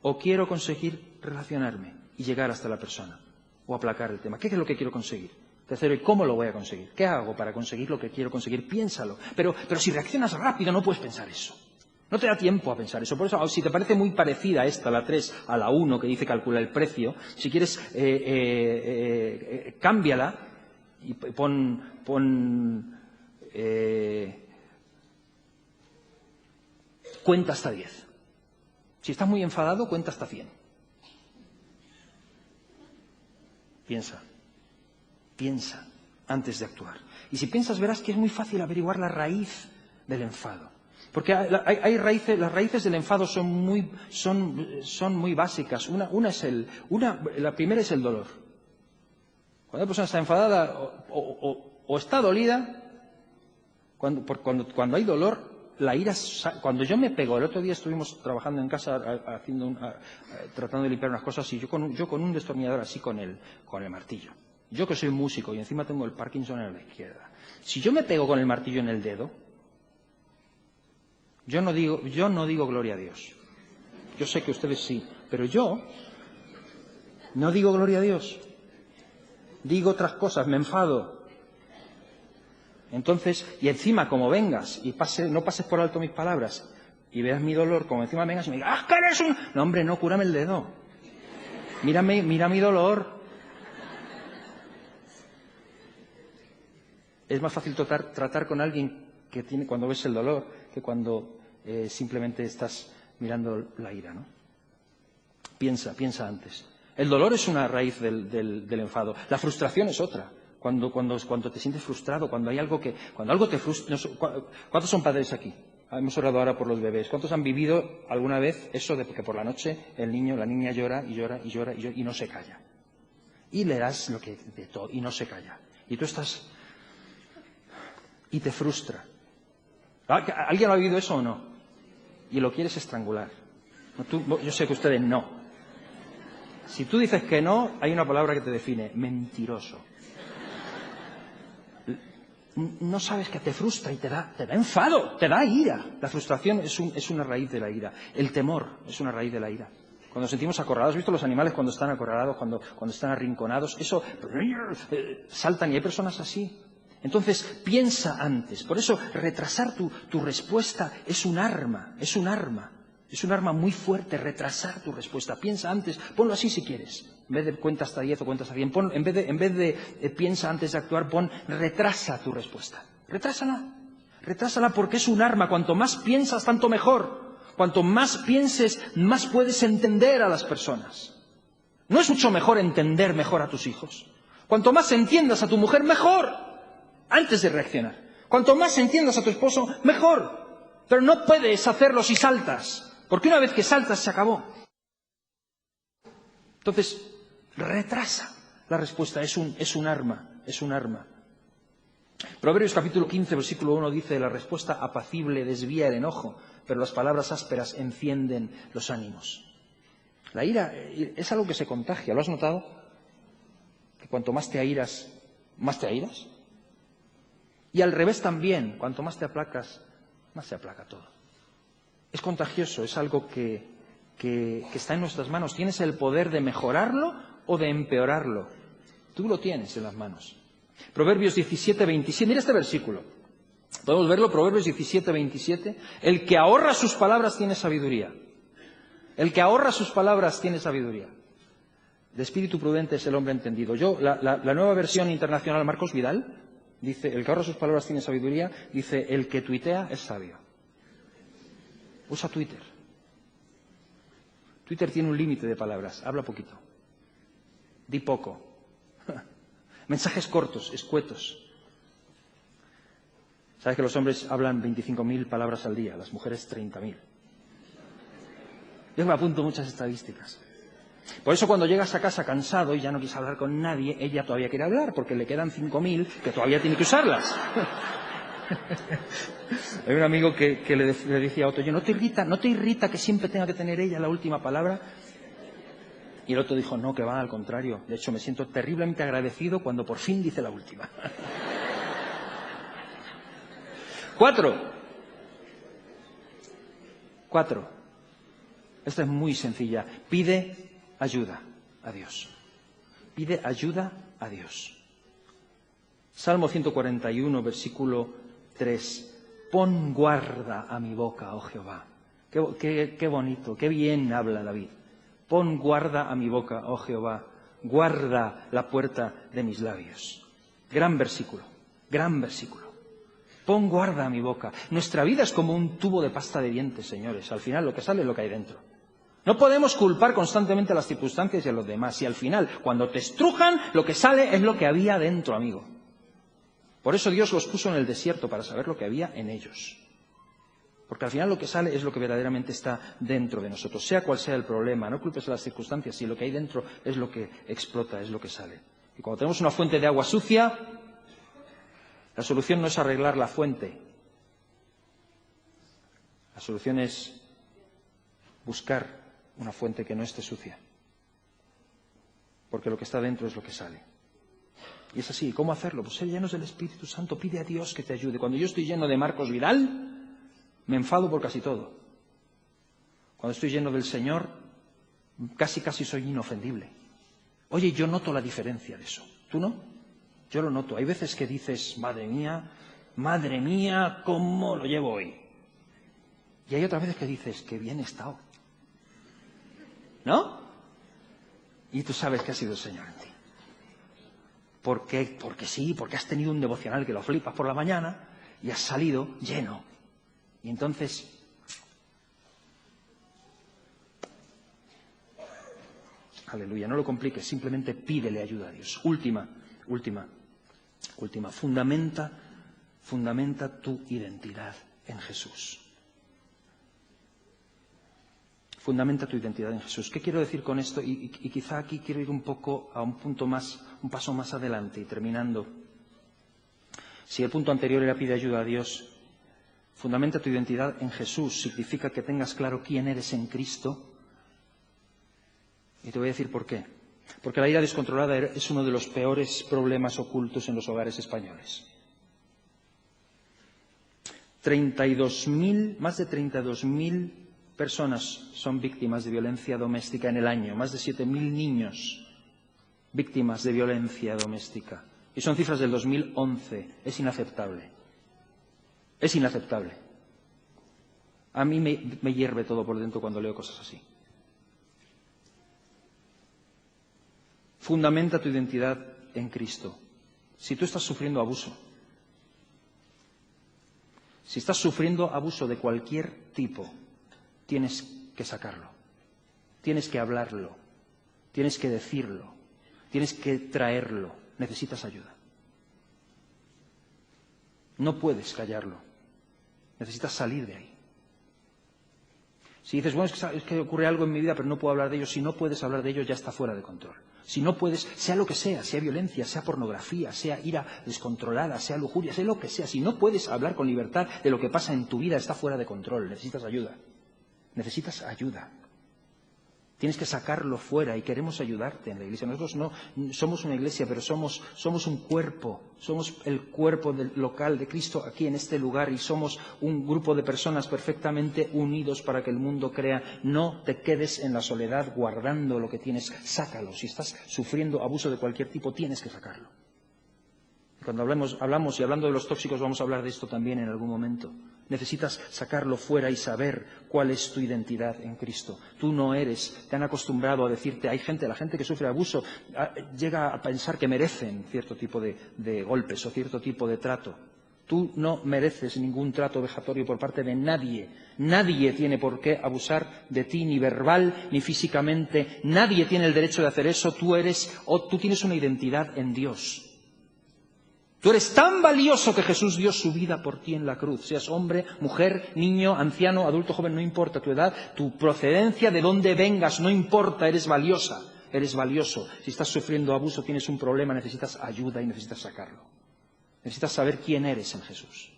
¿O quiero conseguir relacionarme y llegar hasta la persona? O aplacar el tema. ¿Qué es lo que quiero conseguir? Tercero, ¿y cómo lo voy a conseguir? ¿Qué hago para conseguir lo que quiero conseguir? Piénsalo. Pero si reaccionas rápido no puedes pensar eso. No te da tiempo a pensar eso. Por eso, si te parece muy parecida esta, la 3, a la 1, que dice calcula el precio, si quieres, cámbiala y cuenta hasta 10. Si estás muy enfadado, cuenta hasta 100. Piensa antes de actuar. Y si piensas, verás que es muy fácil averiguar la raíz del enfado. Porque hay raíces, las raíces del enfado son muy básicas. La primera es el dolor. Cuando una persona está enfadada o está dolida, cuando hay dolor, la ira, cuando yo me pego, el otro día estuvimos trabajando en casa tratando de limpiar unas cosas y yo con un destornillador así con el martillo. Yo que soy músico y encima tengo el Parkinson en la izquierda. Si yo me pego con el martillo en el dedo, yo no digo gloria a Dios. Yo sé que ustedes sí, pero yo no digo gloria a Dios. Digo otras cosas, me enfado. Entonces, y encima como vengas y no pases por alto mis palabras y veas mi dolor, como encima vengas y me digas, ¡ah, que eres un...! No, hombre, no, cúrame el dedo. Mira mi dolor. Es más fácil tratar con alguien que tiene cuando ves el dolor que cuando simplemente estás mirando la ira, ¿no? Piensa antes. El dolor es una raíz del enfado. La frustración es otra. Cuando te sientes frustrado, cuando algo te frustra. ¿Cuántos son padres aquí? Hemos orado ahora por los bebés. ¿Cuántos han vivido alguna vez eso de que por la noche el niño, la niña llora y no se calla? Y le das lo que de todo y no se calla. Y tú estás y te frustra. ¿Alguien lo ha vivido eso o no? Y lo quieres estrangular. Yo sé que ustedes no. Si tú dices que no, hay una palabra que te define: mentiroso. No sabes que te frustra y te da enfado, te da ira. La frustración es una raíz de la ira. El temor es una raíz de la ira. Cuando nos sentimos acorralados, ¿has visto los animales cuando están acorralados, cuando están arrinconados? Eso, saltan y hay personas así. Entonces, piensa antes. Por eso, retrasar tu respuesta es un arma. Es un arma muy fuerte, retrasar tu respuesta. Piensa antes. Ponlo así si quieres. En vez de cuenta hasta 10 o cuenta hasta 100, en vez de piensa antes de actuar, pon retrasa tu respuesta. Retrásala porque es un arma. Cuanto más piensas, tanto mejor. Cuanto más pienses, más puedes entender a las personas. ¿No es mucho mejor entender mejor a tus hijos? Cuanto más entiendas a tu mujer, mejor. Antes de reaccionar. Cuanto más entiendas a tu esposo, mejor. Pero no puedes hacerlo si saltas. Porque una vez que saltas, se acabó. Entonces, retrasa la respuesta, es un arma. Proverbios capítulo 15, versículo 1 dice, la respuesta apacible desvía el enojo, pero las palabras ásperas encienden los ánimos. La ira es algo que se contagia, ¿lo has notado? Que cuanto más te airas, más te airas. Y al revés también, cuanto más te aplacas, más se aplaca todo. Es contagioso, es algo que está en nuestras manos. ¿Tienes el poder de mejorarlo o de empeorarlo? Tú lo tienes en las manos. Proverbios 17, 27. Mira este versículo. Podemos verlo, Proverbios 17, 27. El que ahorra sus palabras tiene sabiduría. El que ahorra sus palabras tiene sabiduría. De espíritu prudente es el hombre entendido. La nueva versión internacional, Marcos Vidal, dice, el que ahorra sus palabras tiene sabiduría. Dice, el que tuitea es sabio. Usa Twitter. Twitter tiene un límite de palabras. Habla poquito. Di poco. Mensajes cortos, escuetos. ¿Sabes que los hombres hablan 25.000 palabras al día, las mujeres 30.000? Yo me apunto muchas estadísticas. Por eso cuando llegas a casa cansado y ya no quieres hablar con nadie, ella todavía quiere hablar, porque le quedan 5.000 que todavía tiene que usarlas. Hay un amigo que le decía a otro, ¿no te irrita que siempre tenga que tener ella la última palabra? Y el otro dijo, no, que va, al contrario. De hecho, me siento terriblemente agradecido cuando por fin dice la última. 4. Esta es muy sencilla. Pide ayuda a Dios. Pide ayuda a Dios. Salmo 141, versículo 3. Pon guarda a mi boca, oh Jehová. Qué bonito, qué bien habla David. Pon guarda a mi boca, oh Jehová, guarda la puerta de mis labios. Gran versículo, gran versículo. Pon guarda a mi boca. Nuestra vida es como un tubo de pasta de dientes, señores. Al final lo que sale es lo que hay dentro. No podemos culpar constantemente a las circunstancias y a los demás. Y al final, cuando te estrujan, lo que sale es lo que había dentro, amigo. Por eso Dios los puso en el desierto, para saber lo que había en ellos. Porque al final lo que sale es lo que verdaderamente está dentro de nosotros, sea cual sea el problema. No culpes a las circunstancias, si lo que hay dentro es lo que explota, es lo que sale. Y cuando tenemos una fuente de agua sucia, la solución no es arreglar la fuente. La solución es buscar una fuente que no esté sucia. Porque lo que está dentro es lo que sale. Y es así. ¿Cómo hacerlo? Pues ser llenos del Espíritu Santo. Pide a Dios que te ayude. Cuando yo estoy lleno de Marcos Vidal, me enfado por casi todo. Cuando estoy lleno del Señor, casi soy inofendible. Oye, yo noto la diferencia de eso. ¿Tú no? Yo lo noto. Hay veces que dices, madre mía, ¿cómo lo llevo hoy? Y hay otras veces que dices, qué bien he estado. ¿No? Y tú sabes que ha sido el Señor en ti. ¿Por qué? Porque sí, porque has tenido un devocional que lo flipas por la mañana y has salido lleno. Y entonces, aleluya, no lo compliques, simplemente pídele ayuda a Dios. Última. Fundamenta tu identidad en Jesús. Fundamenta tu identidad en Jesús. ¿Qué quiero decir con esto? Y quizá aquí quiero ir un poco a un paso más adelante y terminando. Si el punto anterior era pide ayuda a Dios, fundamenta tu identidad en Jesús significa que tengas claro quién eres en Cristo. Y te voy a decir por qué. Porque la ira descontrolada es uno de los peores problemas ocultos en los hogares españoles. Más de 32.000 personas son víctimas de violencia doméstica en el año. Más de 7.000 niños víctimas de violencia doméstica. Y son cifras del 2011. Es inaceptable. Es inaceptable. A mí me hierve todo por dentro cuando leo cosas así. Fundamenta tu identidad en Cristo. Si tú estás sufriendo abuso, si estás sufriendo abuso de cualquier tipo, tienes que sacarlo, tienes que hablarlo, tienes que decirlo, tienes que traerlo, necesitas ayuda. No puedes callarlo, necesitas salir de ahí. Si dices, bueno, es que ocurre algo en mi vida, pero no puedo hablar de ello, si no puedes hablar de ello, ya está fuera de control. Si no puedes, sea lo que sea violencia, sea pornografía, sea ira descontrolada, sea lujuria, sea lo que sea, si no puedes hablar con libertad de lo que pasa en tu vida, está fuera de control, necesitas ayuda. Necesitas ayuda. Tienes que sacarlo fuera y queremos ayudarte en la iglesia. Nosotros no somos una iglesia, pero somos un cuerpo. Somos el cuerpo local de Cristo aquí en este lugar y somos un grupo de personas perfectamente unidos para que el mundo crea. No te quedes en la soledad guardando lo que tienes, sácalo. Si estás sufriendo abuso de cualquier tipo, tienes que sacarlo. Cuando hablamos y hablando de los tóxicos, vamos a hablar de esto también en algún momento. Necesitas sacarlo fuera y saber cuál es tu identidad en Cristo. Tú no eres, te han acostumbrado a decirte, la gente que sufre abuso llega a pensar que merecen cierto tipo de golpes o cierto tipo de trato. Tú no mereces ningún trato vejatorio por parte de nadie. Nadie tiene por qué abusar de ti, ni verbal ni físicamente. Nadie tiene el derecho de hacer eso. Tú tienes una identidad en Dios. Tú eres tan valioso que Jesús dio su vida por ti en la cruz. Seas hombre, mujer, niño, anciano, adulto, joven, no importa tu edad, tu procedencia, de dónde vengas, no importa, eres valiosa, eres valioso. Si estás sufriendo abuso, tienes un problema, necesitas ayuda y necesitas sacarlo. Necesitas saber quién eres en Jesús.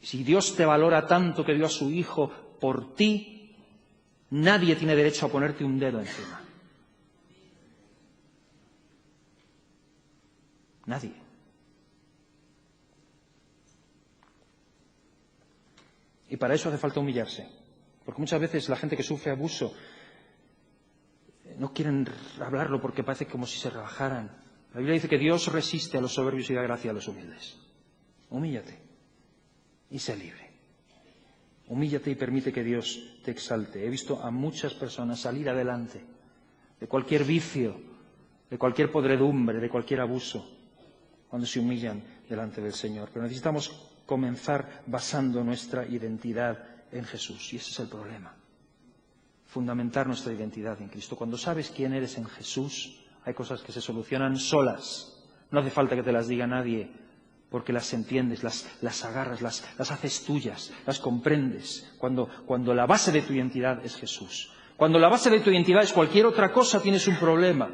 Si Dios te valora tanto que dio a su Hijo por ti, nadie tiene derecho a ponerte un dedo encima. Nadie. Y para eso hace falta humillarse. Porque muchas veces la gente que sufre abuso no quieren hablarlo porque parece como si se rebajaran. La Biblia dice que Dios resiste a los soberbios y da gracia a los humildes. Humíllate y sé libre. Humíllate y permite que Dios te exalte. He visto a muchas personas salir adelante de cualquier vicio, de cualquier podredumbre, de cualquier abuso, cuando se humillan delante del Señor. Pero necesitamos comenzar basando nuestra identidad en Jesús. Y ese es el problema. Fundamentar nuestra identidad en Cristo. Cuando sabes quién eres en Jesús, hay cosas que se solucionan solas. No hace falta que te las diga nadie, porque las entiendes, las agarras, las haces tuyas, las comprendes. Cuando la base de tu identidad es Jesús. Cuando la base de tu identidad es cualquier otra cosa, tienes un problema.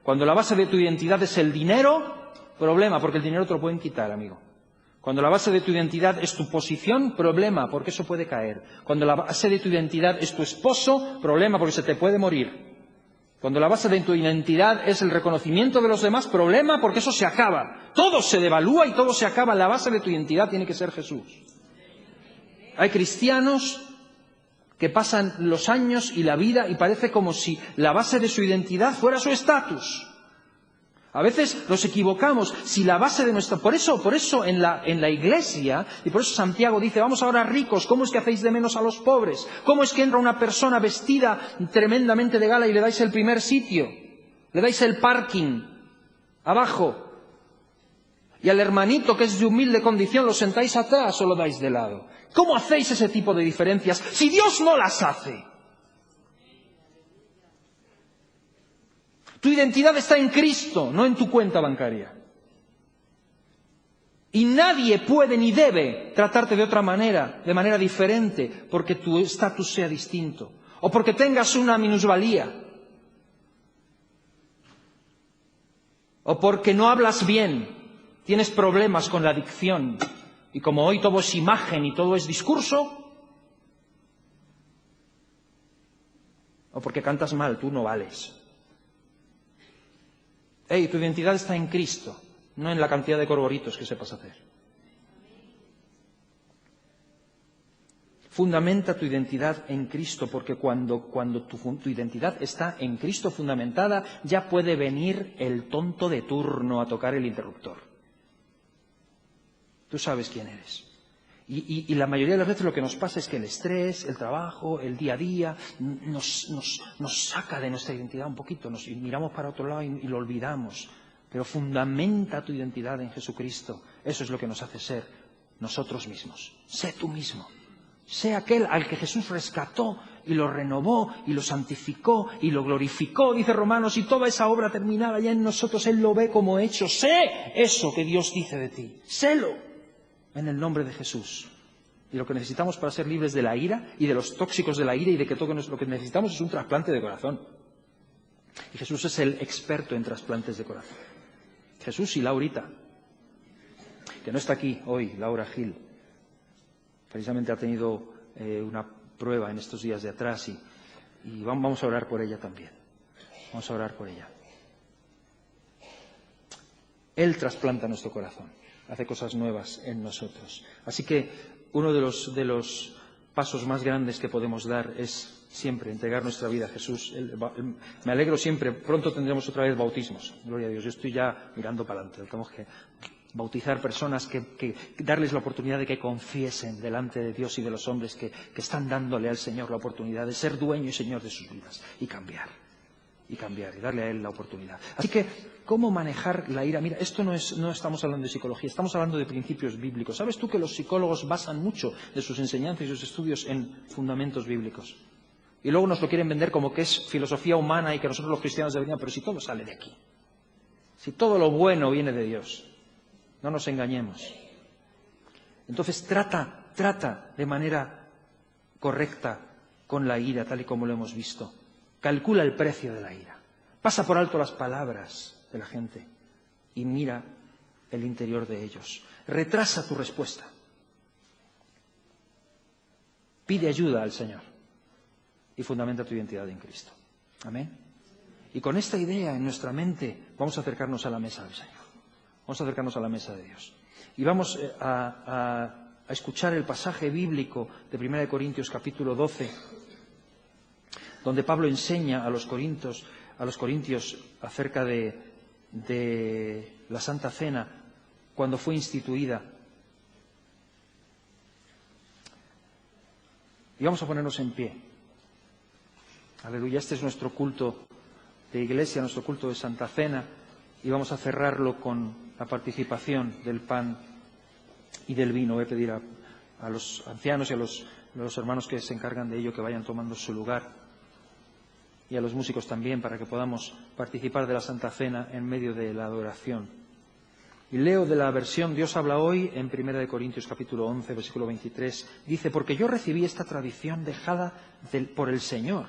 Cuando la base de tu identidad es el dinero, problema, porque el dinero te lo pueden quitar, amigo. Cuando la base de tu identidad es tu posición, problema, porque eso puede caer. Cuando la base de tu identidad es tu esposo, problema, porque se te puede morir. Cuando la base de tu identidad es el reconocimiento de los demás, problema, porque eso se acaba. Todo se devalúa y todo se acaba. La base de tu identidad tiene que ser Jesús. Hay cristianos que pasan los años y la vida y parece como si la base de su identidad fuera su estatus. A veces nos equivocamos. Si la base de nuestra... Por eso en la iglesia, y por eso Santiago dice, vamos ahora ricos, ¿cómo es que hacéis de menos a los pobres? ¿Cómo es que entra una persona vestida tremendamente de gala y le dais el primer sitio? Le dais el parking abajo. Y al hermanito que es de humilde condición lo sentáis atrás o lo dais de lado. ¿Cómo hacéis ese tipo de diferencias si Dios no las hace? Tu identidad está en Cristo, no en tu cuenta bancaria. Y nadie puede ni debe tratarte de otra manera, de manera diferente, porque tu estatus sea distinto, o porque tengas una minusvalía, o porque no hablas bien, tienes problemas con la dicción, y como hoy todo es imagen y todo es discurso, o porque cantas mal, tú no vales. Tu identidad está en Cristo, no en la cantidad de corgoritos que sepas hacer. Fundamenta tu identidad en Cristo, porque cuando tu identidad está en Cristo fundamentada, ya puede venir el tonto de turno a tocar el interruptor. Tú sabes quién eres. Y la mayoría de las veces lo que nos pasa es que el estrés, el trabajo, el día a día, nos saca de nuestra identidad un poquito, y miramos para otro lado y lo olvidamos. Pero fundamenta tu identidad en Jesucristo. Eso es lo que nos hace ser nosotros mismos. Sé tú mismo. Sé aquel al que Jesús rescató y lo renovó y lo santificó y lo glorificó, dice Romanos, y toda esa obra terminada ya en nosotros, Él lo ve como hecho. Sé eso que Dios dice de ti. Sélo. En el nombre de Jesús. Y lo que necesitamos para ser libres de la ira y de los tóxicos de la ira y de que todo lo que necesitamos es un trasplante de corazón. Y Jesús es el experto en trasplantes de corazón. Jesús y Laurita, que no está aquí hoy, Laura Gil, precisamente ha tenido una prueba en estos días de atrás y vamos a orar por ella también. Vamos a orar por ella. Él trasplanta nuestro corazón, hace cosas nuevas en nosotros. Así que uno de los pasos más grandes que podemos dar es siempre entregar nuestra vida a Jesús. Me alegro siempre, pronto tendremos otra vez bautismos. Gloria a Dios, yo estoy ya mirando para adelante. Tenemos que bautizar personas, que darles la oportunidad de que confiesen delante de Dios y de los hombres que están dándole al Señor la oportunidad de ser dueño y Señor de sus vidas y cambiar, y darle a Él la oportunidad. Así que, ¿cómo manejar la ira? Mira, esto no estamos hablando de psicología, estamos hablando de principios bíblicos. ¿Sabes tú que los psicólogos basan mucho de sus enseñanzas y sus estudios en fundamentos bíblicos? Y luego nos lo quieren vender como que es filosofía humana y que nosotros los cristianos deberíamos, pero si todo sale de aquí, si todo lo bueno viene de Dios, no nos engañemos. Entonces trata de manera correcta con la ira, tal y como lo hemos visto. Calcula el precio de la ira. Pasa por alto las palabras de la gente y mira el interior de ellos. Retrasa tu respuesta. Pide ayuda al Señor y fundamenta tu identidad en Cristo. Amén. Y con esta idea en nuestra mente vamos a acercarnos a la mesa del Señor. Vamos a acercarnos a la mesa de Dios. Y vamos a escuchar el pasaje bíblico de 1 Corintios capítulo 12, donde Pablo enseña a los corintios acerca de la Santa Cena cuando fue instituida. Y vamos a ponernos en pie. Aleluya, este es nuestro culto de iglesia, nuestro culto de Santa Cena, y vamos a cerrarlo con la participación del pan y del vino. Voy a pedir a los ancianos y a los hermanos que se encargan de ello que vayan tomando su lugar, y a los músicos también, para que podamos participar de la Santa Cena en medio de la adoración. Y leo de la versión Dios habla hoy en 1 Corintios capítulo 11, versículo 23. Dice, porque yo recibí esta tradición dejada por el Señor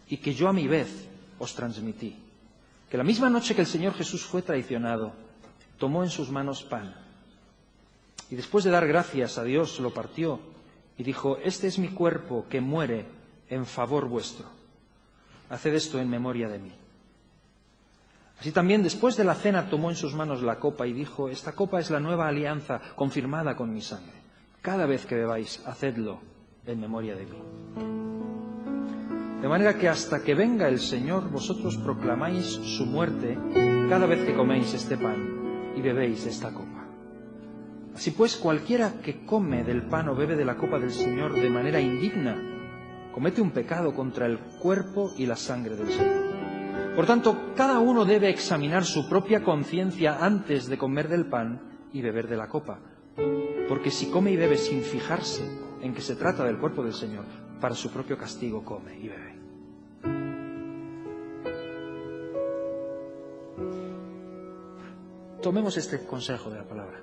y que yo a mi vez os transmití. Que la misma noche que el Señor Jesús fue traicionado, tomó en sus manos pan. Y después de dar gracias a Dios, lo partió y dijo, este es mi cuerpo que muere en favor vuestro. Haced esto en memoria de mí. Así también, después de la cena, tomó en sus manos la copa y dijo, esta copa es la nueva alianza confirmada con mi sangre. Cada vez que bebáis, hacedlo en memoria de mí. De manera que hasta que venga el Señor, vosotros proclamáis su muerte cada vez que coméis este pan y bebéis esta copa. Así pues, cualquiera que come del pan o bebe de la copa del Señor de manera indigna, comete un pecado contra el cuerpo y la sangre del Señor. Por tanto, cada uno debe examinar su propia conciencia antes de comer del pan y beber de la copa. Porque si come y bebe sin fijarse en que se trata del cuerpo del Señor, para su propio castigo come y bebe. Tomemos este consejo de la palabra.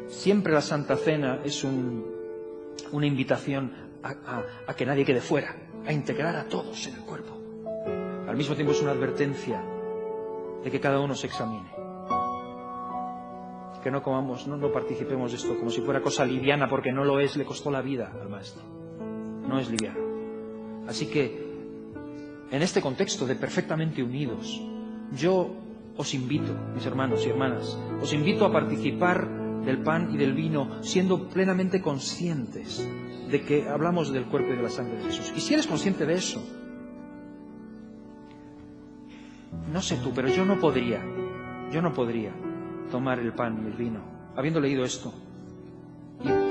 Siempre la Santa Cena es una invitación a que nadie quede fuera, a integrar a todos en el cuerpo. Al mismo tiempo es una advertencia de que cada uno se examine. Que no comamos, no participemos de esto como si fuera cosa liviana, porque no lo es, le costó la vida al Maestro. No es liviano. Así que, en este contexto de perfectamente unidos, yo os invito, mis hermanos y hermanas, os invito a participar del pan y del vino siendo plenamente conscientes de que hablamos del cuerpo y de la sangre de Jesús. Y si eres consciente de eso, no sé tú, pero yo no podría tomar el pan y el vino, habiendo leído esto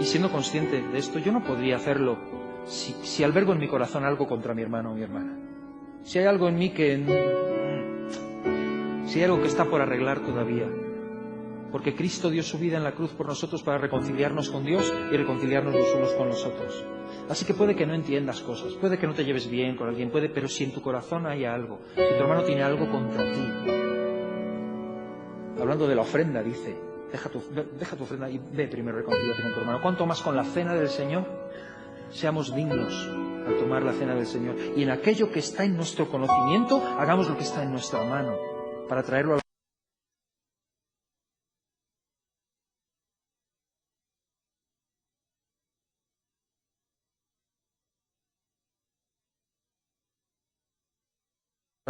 y siendo consciente de esto. Yo no podría hacerlo si albergo en mi corazón algo contra mi hermano o mi hermana. Si hay algo en mí si hay algo que está por arreglar todavía, porque Cristo dio su vida en la cruz por nosotros para reconciliarnos con Dios y reconciliarnos los unos con los otros. Así que puede que no entiendas cosas, puede que no te lleves bien con alguien, pero si en tu corazón hay algo, si tu hermano tiene algo contra ti, hablando de la ofrenda, dice, deja tu ofrenda y ve primero reconciliarte con tu hermano. Cuanto más con la cena del Señor, seamos dignos al tomar la cena del Señor. Y en aquello que está en nuestro conocimiento, hagamos lo que está en nuestra mano para traerlo a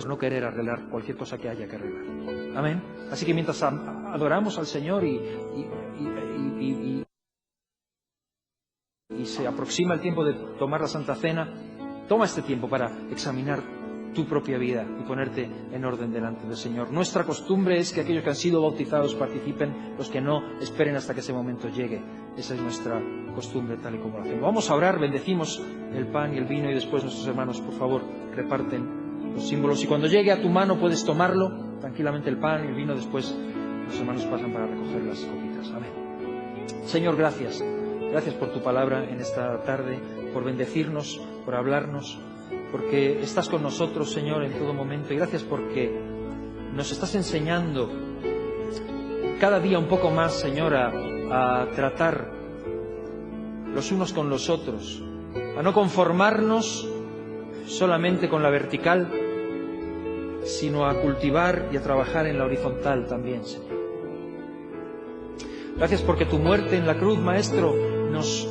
no querer arreglar cualquier cosa que haya que arreglar. Amén. Así que mientras adoramos al Señor y se aproxima el tiempo de tomar la Santa Cena, toma este tiempo para examinar tu propia vida y ponerte en orden delante del Señor. Nuestra costumbre es que aquellos que han sido bautizados participen, los que no esperen hasta que ese momento llegue. Esa es nuestra costumbre tal y como lo hacemos. Vamos a orar, bendecimos el pan y el vino y después nuestros hermanos, por favor, reparten los símbolos. Y cuando llegue a tu mano puedes tomarlo tranquilamente, el pan y el vino. Después los hermanos pasan para recoger las copitas. Amén. Señor, gracias. Gracias por tu palabra en esta tarde, por bendecirnos, por hablarnos, porque estás con nosotros, Señor, en todo momento. Y gracias porque nos estás enseñando cada día un poco más, Señor, a tratar los unos con los otros, a no conformarnos solamente con la vertical, sino a cultivar y a trabajar en la horizontal también, Señor. Gracias porque tu muerte en la cruz, Maestro, nos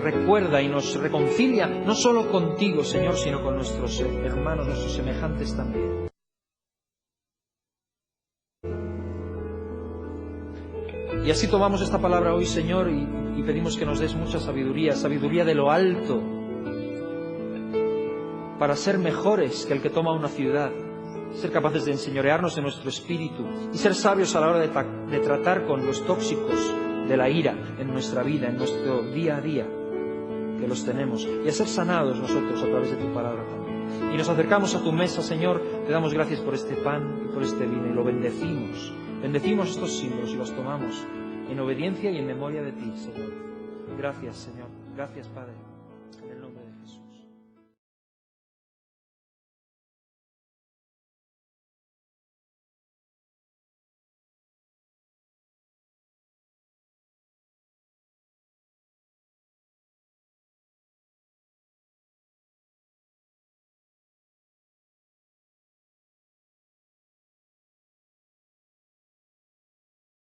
recuerda y nos reconcilia no solo contigo, Señor, sino con nuestros hermanos, nuestros semejantes también. Y así tomamos esta palabra hoy, Señor, y pedimos que nos des mucha sabiduría, sabiduría de lo alto, para ser mejores que el que toma una ciudad, ser capaces de enseñorearnos de nuestro espíritu y ser sabios a la hora de tratar con los tóxicos de la ira en nuestra vida, en nuestro día a día, que los tenemos, y a ser sanados nosotros a través de tu palabra también. Y nos acercamos a tu mesa, Señor, te damos gracias por este pan y por este vino, y lo bendecimos. Bendecimos estos símbolos y los tomamos en obediencia y en memoria de ti, Señor. Gracias, Señor. Gracias, Padre. En el nombre de Jesús.